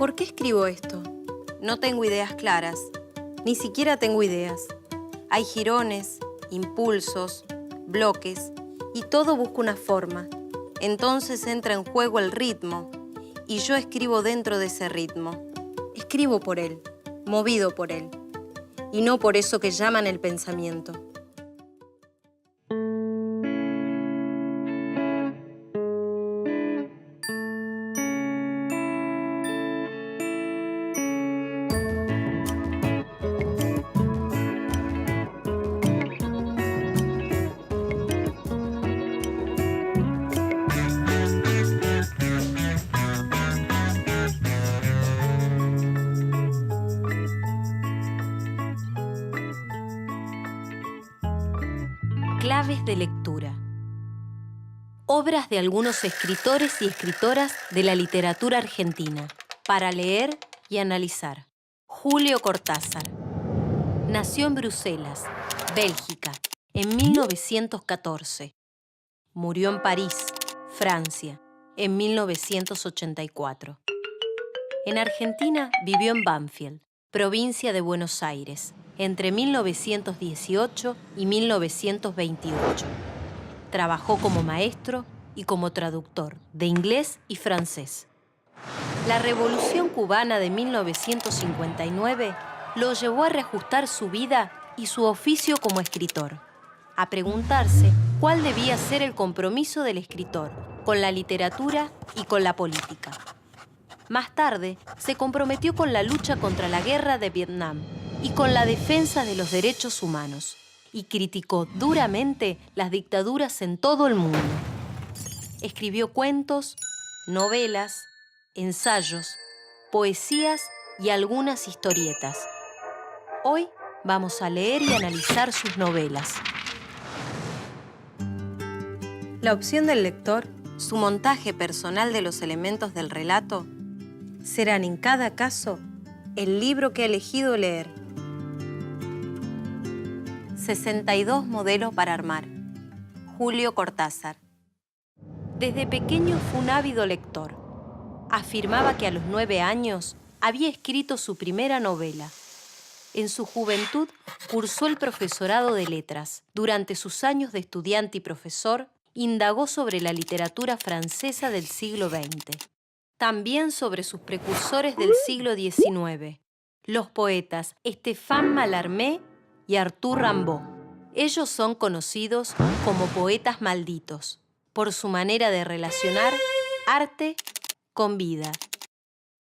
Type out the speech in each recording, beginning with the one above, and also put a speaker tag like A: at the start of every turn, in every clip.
A: ¿Por qué escribo esto? No tengo ideas claras. Ni siquiera tengo ideas. Hay jirones, impulsos, bloques, y todo busca una forma. Entonces entra en juego el ritmo, y yo escribo dentro de ese ritmo. Escribo por él, movido por él, y no por eso que llaman el pensamiento. Claves de lectura. Obras de algunos escritores y escritoras de la literatura argentina, para leer y analizar. Julio Cortázar. Nació en Bruselas, Bélgica, en 1914. Murió en París, Francia, en 1984. En Argentina vivió en Banfield, provincia de Buenos Aires, entre 1918 y 1928. Trabajó como maestro y como traductor de inglés y francés. La Revolución Cubana de 1959 lo llevó a reajustar su vida y su oficio como escritor, a preguntarse cuál debía ser el compromiso del escritor con la literatura y con la política. Más tarde, se comprometió con la lucha contra la guerra de Vietnam y con la defensa de los derechos humanos, y criticó duramente las dictaduras en todo el mundo. Escribió cuentos, novelas, ensayos, poesías y algunas historietas. Hoy vamos a leer y analizar sus novelas. La opción del lector, su montaje personal de los elementos del relato, serán en cada caso el libro que ha elegido leer. 62 modelos para armar. Julio Cortázar. Desde pequeño fue un ávido lector. Afirmaba que a los 9 años había escrito su primera novela. En su juventud cursó el profesorado de letras. Durante sus años de estudiante y profesor, indagó sobre la literatura francesa del siglo XX. También sobre sus precursores del siglo XIX, los poetas Stéphane Mallarmé y Arthur Rimbaud. Ellos son conocidos como poetas malditos, por su manera de relacionar arte con vida.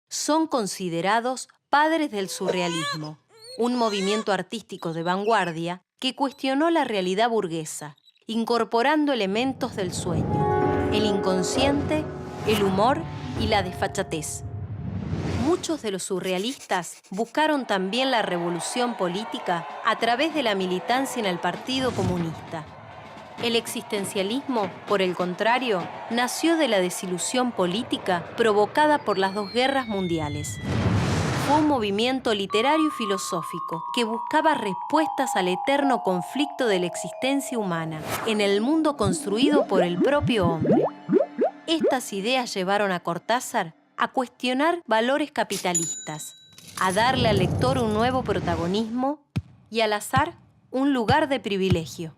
A: Son considerados padres del surrealismo, un movimiento artístico de vanguardia que cuestionó la realidad burguesa, incorporando elementos del sueño, el inconsciente, el humor y la desfachatez. Muchos de los surrealistas buscaron también la revolución política a través de la militancia en el Partido Comunista. El existencialismo, por el contrario, nació de la desilusión política provocada por las dos guerras mundiales. Fue un movimiento literario y filosófico que buscaba respuestas al eterno conflicto de la existencia humana en el mundo construido por el propio hombre. Estas ideas llevaron a Cortázar a cuestionar valores capitalistas, a darle al lector un nuevo protagonismo y al azar un lugar de privilegio.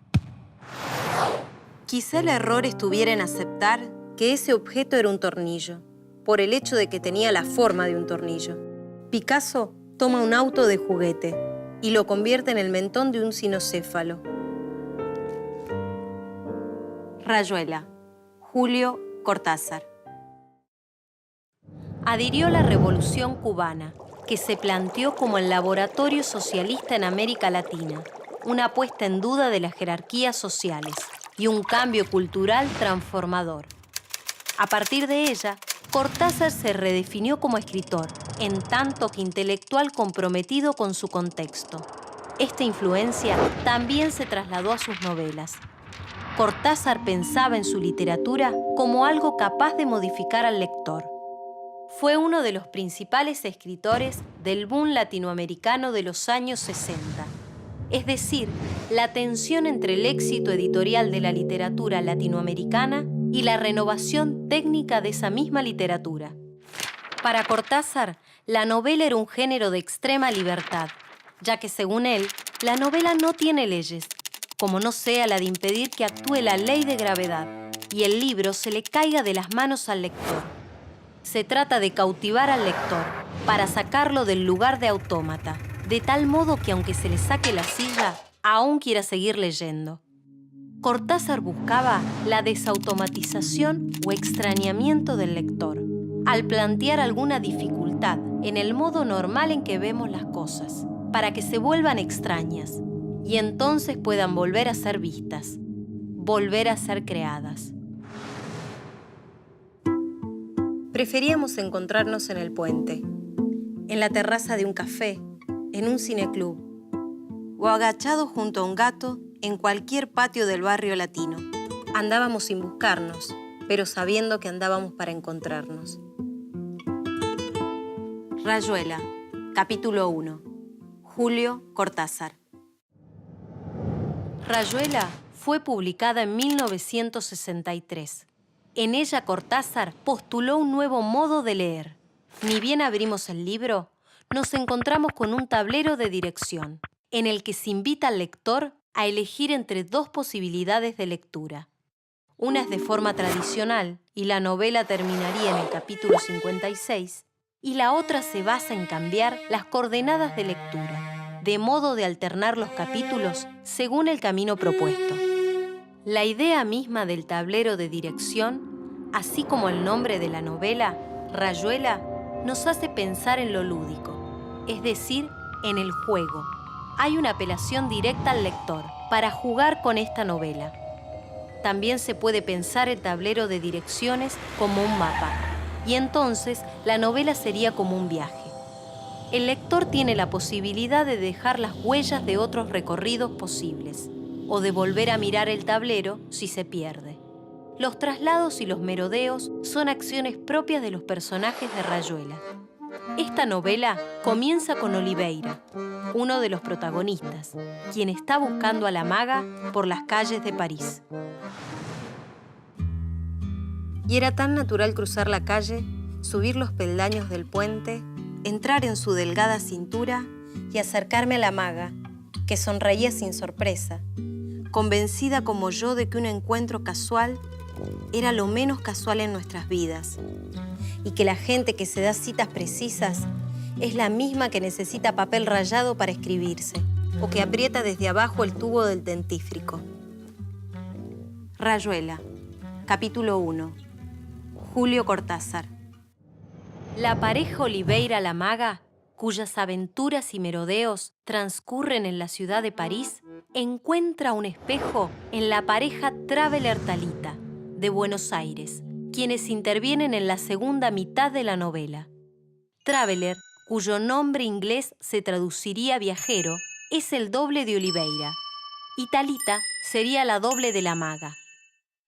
A: Quizá el error estuviera en aceptar que ese objeto era un tornillo, por el hecho de que tenía la forma de un tornillo. Picasso toma un auto de juguete y lo convierte en el mentón de un cinocéfalo. Rayuela. Julio Cortázar. Adhirió a la Revolución Cubana, que se planteó como el laboratorio socialista en América Latina, una puesta en duda de las jerarquías sociales y un cambio cultural transformador. A partir de ella, Cortázar se redefinió como escritor, en tanto que intelectual comprometido con su contexto. Esta influencia también se trasladó a sus novelas. Cortázar pensaba en su literatura como algo capaz de modificar al lector. Fue uno de los principales escritores del boom latinoamericano de los años 60. Es decir, la tensión entre el éxito editorial de la literatura latinoamericana y la renovación técnica de esa misma literatura. Para Cortázar, la novela era un género de extrema libertad, ya que según él, la novela no tiene leyes, como no sea la de impedir que actúe la ley de gravedad y el libro se le caiga de las manos al lector. Se trata de cautivar al lector para sacarlo del lugar de autómata, de tal modo que aunque se le saque la silla, aún quiera seguir leyendo. Cortázar buscaba la desautomatización o extrañamiento del lector, al plantear alguna dificultad en el modo normal en que vemos las cosas, para que se vuelvan extrañas y entonces puedan volver a ser vistas, volver a ser creadas. Preferíamos encontrarnos en el puente, en la terraza de un café, en un cineclub, o agachados junto a un gato en cualquier patio del barrio latino. Andábamos sin buscarnos, pero sabiendo que andábamos para encontrarnos. Rayuela, capítulo 1. Julio Cortázar. Rayuela fue publicada en 1963. En ella Cortázar postuló un nuevo modo de leer. Ni bien abrimos el libro, nos encontramos con un tablero de dirección, en el que se invita al lector a elegir entre dos posibilidades de lectura. Una es de forma tradicional, y la novela terminaría en el capítulo 56, y la otra se basa en cambiar las coordenadas de lectura, de modo de alternar los capítulos según el camino propuesto. La idea misma del tablero de dirección, así como el nombre de la novela, Rayuela, nos hace pensar en lo lúdico, es decir, en el juego. Hay una apelación directa al lector para jugar con esta novela. También se puede pensar el tablero de direcciones como un mapa, y entonces la novela sería como un viaje. El lector tiene la posibilidad de dejar las huellas de otros recorridos posibles, o de volver a mirar el tablero si se pierde. Los traslados y los merodeos son acciones propias de los personajes de Rayuela. Esta novela comienza con Oliveira, uno de los protagonistas, quien está buscando a la maga por las calles de París. Y era tan natural cruzar la calle, subir los peldaños del puente, entrar en su delgada cintura y acercarme a la maga, que sonreía sin sorpresa, convencida como yo de que un encuentro casual era lo menos casual en nuestras vidas, y que la gente que se da citas precisas es la misma que necesita papel rayado para escribirse, o que aprieta desde abajo el tubo del dentífrico. Rayuela, capítulo 1. Julio Cortázar. La pareja Oliveira-La Maga, cuyas aventuras y merodeos transcurren en la ciudad de París, encuentra un espejo en la pareja Traveler-Talita, de Buenos Aires, quienes intervienen en la segunda mitad de la novela. Traveler, cuyo nombre inglés se traduciría viajero, es el doble de Oliveira, y Talita sería la doble de la maga.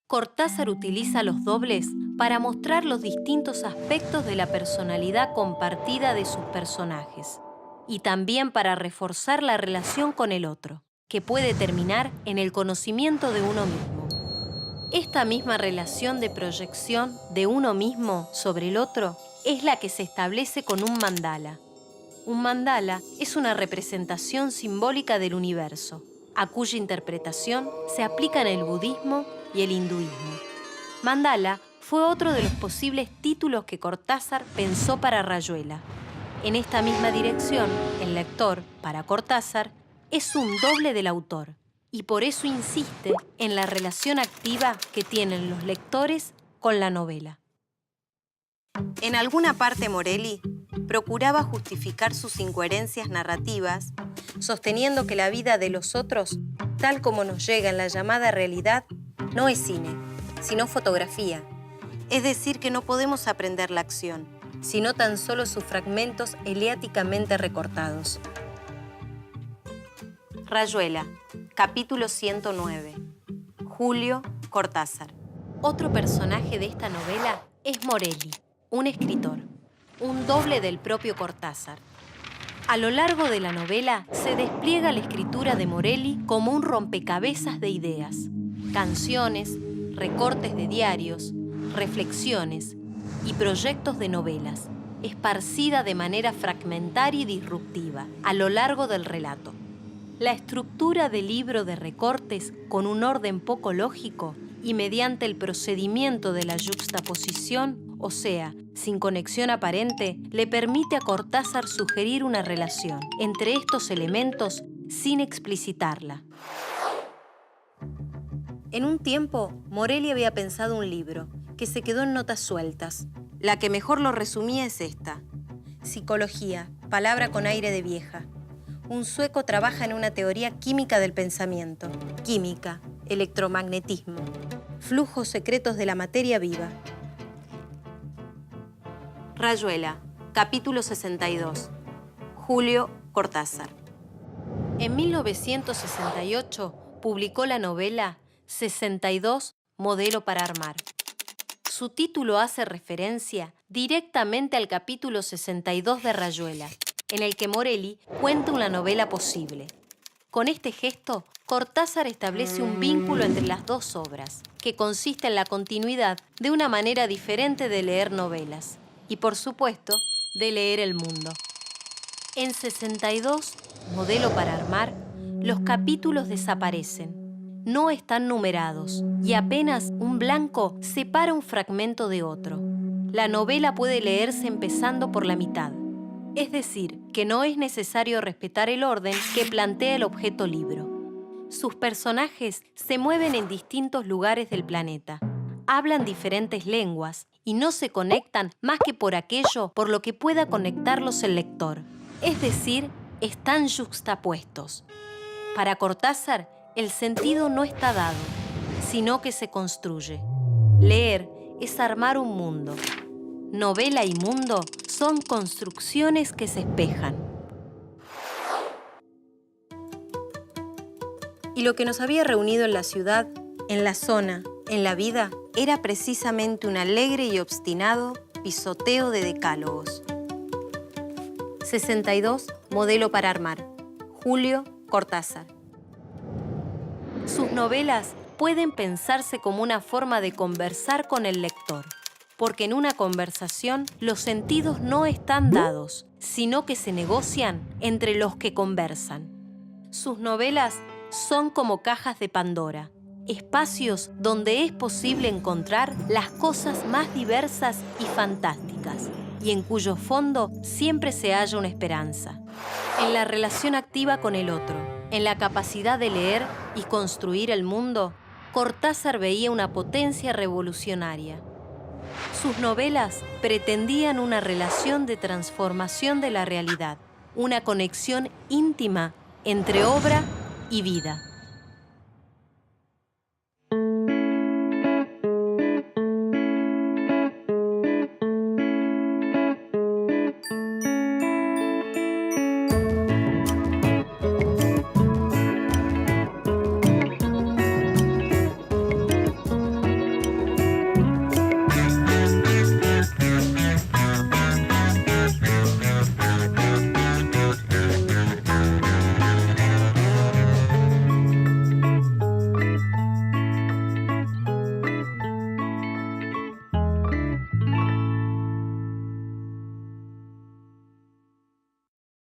A: Cortázar utiliza los dobles para mostrar los distintos aspectos de la personalidad compartida de sus personajes, y también para reforzar la relación con el otro, que puede terminar en el conocimiento de uno mismo. Esta misma relación de proyección de uno mismo sobre el otro es la que se establece con un mandala. Un mandala es una representación simbólica del universo, a cuya interpretación se aplican el budismo y el hinduismo. Mandala fue otro de los posibles títulos que Cortázar pensó para Rayuela. En esta misma dirección, el lector, para Cortázar, es un doble del autor, y por eso insiste en la relación activa que tienen los lectores con la novela. En alguna parte Morelli procuraba justificar sus incoherencias narrativas, sosteniendo que la vida de los otros, tal como nos llega en la llamada realidad, no es cine, sino fotografía. Es decir, que no podemos aprender la acción, sino tan solo sus fragmentos eleáticamente recortados. Rayuela, capítulo 109. Julio Cortázar. Otro personaje de esta novela es Morelli, un escritor, un doble del propio Cortázar. A lo largo de la novela se despliega la escritura de Morelli como un rompecabezas de ideas, canciones, recortes de diarios, reflexiones y proyectos de novelas, esparcida de manera fragmentaria y disruptiva a lo largo del relato. La estructura del libro de recortes, con un orden poco lógico y mediante el procedimiento de la yuxtaposición, o sea, sin conexión aparente, le permite a Cortázar sugerir una relación entre estos elementos sin explicitarla. En un tiempo, Morelli había pensado un libro que se quedó en notas sueltas. La que mejor lo resumía es esta: Psicología, palabra con aire de vieja. Un sueco trabaja en una teoría química del pensamiento. Química, electromagnetismo, flujos secretos de la materia viva. Rayuela, capítulo 62. Julio Cortázar. En 1968 publicó la novela 62, modelo para armar. Su título hace referencia directamente al capítulo 62 de Rayuela, en el que Morelli cuenta una novela posible. Con este gesto, Cortázar establece un vínculo entre las dos obras, que consiste en la continuidad de una manera diferente de leer novelas y, por supuesto, de leer el mundo. En 62, modelo para armar, los capítulos desaparecen. No están numerados y apenas un blanco separa un fragmento de otro. La novela puede leerse empezando por la mitad. Es decir, que no es necesario respetar el orden que plantea el objeto libro. Sus personajes se mueven en distintos lugares del planeta, hablan diferentes lenguas y no se conectan más que por aquello por lo que pueda conectarlos el lector. Es decir, están yuxtapuestos. Para Cortázar, el sentido no está dado, sino que se construye. Leer es armar un mundo. Novela y mundo son construcciones que se espejan. Y lo que nos había reunido en la ciudad, en la zona, en la vida, era precisamente un alegre y obstinado pisoteo de decálogos. 62, modelo para armar. Julio Cortázar. Sus novelas pueden pensarse como una forma de conversar con el lector, porque en una conversación los sentidos no están dados, sino que se negocian entre los que conversan. Sus novelas son como cajas de Pandora, espacios donde es posible encontrar las cosas más diversas y fantásticas, y en cuyo fondo siempre se halla una esperanza. En la relación activa con el otro, en la capacidad de leer y construir el mundo, Cortázar veía una potencia revolucionaria. Sus novelas pretendían una relación de transformación de la realidad, una conexión íntima entre obra y vida.